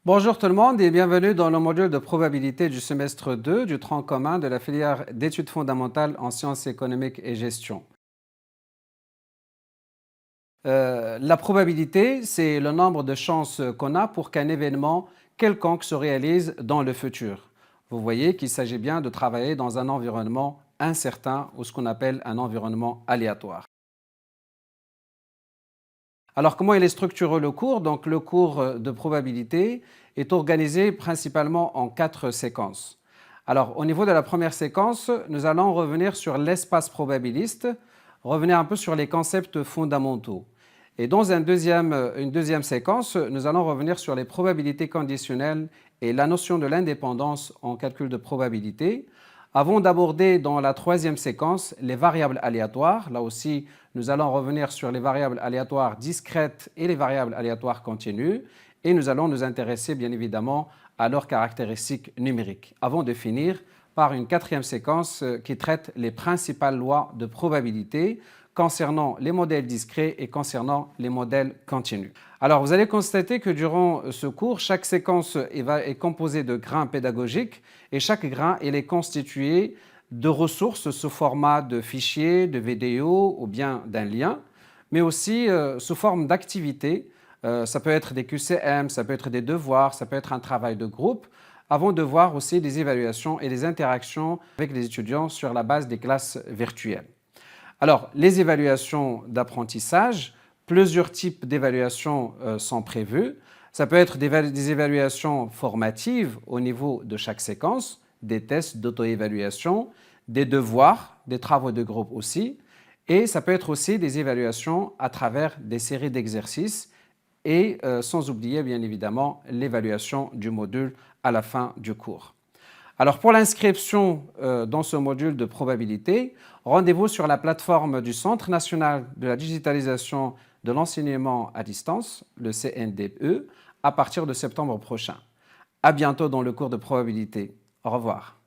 Bonjour tout le monde et bienvenue dans le module de probabilité du semestre 2 du tronc commun de la filière d'études fondamentales en sciences économiques et gestion. La probabilité, c'est le nombre de chances qu'on a pour qu'un événement quelconque se réalise dans le futur. Vous voyez qu'il s'agit bien de travailler dans un environnement incertain ou ce qu'on appelle un environnement aléatoire. Alors, comment il est structuré le cours? Donc, le cours de probabilité est organisé principalement en 4 séquences. Alors, au niveau de la première séquence, nous allons revenir sur l'espace probabiliste, revenir un peu sur les concepts fondamentaux. Et dans une deuxième séquence, nous allons revenir sur les probabilités conditionnelles et la notion de l'indépendance en calcul de probabilité, avant d'aborder dans la troisième séquence les variables aléatoires. Là aussi, nous allons revenir sur les variables aléatoires discrètes et les variables aléatoires continues, et nous allons nous intéresser bien évidemment à leurs caractéristiques numériques, avant de finir par une quatrième séquence qui traite les principales lois de probabilité concernant les modèles discrets et concernant les modèles continus. Alors, vous allez constater que durant ce cours, chaque séquence est composée de grains pédagogiques et chaque grain est constitué de ressources sous format de fichiers, de vidéos ou bien d'un lien, mais aussi sous forme d'activités. Ça peut être des QCM, ça peut être des devoirs, ça peut être un travail de groupe, avant de voir aussi des évaluations et des interactions avec les étudiants sur la base des classes virtuelles. Alors, les évaluations d'apprentissage, plusieurs types d'évaluations sont prévues. Ça peut être des évaluations formatives au niveau de chaque séquence, des tests d'auto-évaluation, des devoirs, des travaux de groupe aussi, et ça peut être aussi des évaluations à travers des séries d'exercices et sans oublier bien évidemment l'évaluation du module à la fin du cours. Alors pour l'inscription dans ce module de probabilité, rendez-vous sur la plateforme du Centre national de la digitalisation de l'enseignement à distance, le CNDE, à partir de septembre prochain. À bientôt dans le cours de probabilité. Au revoir.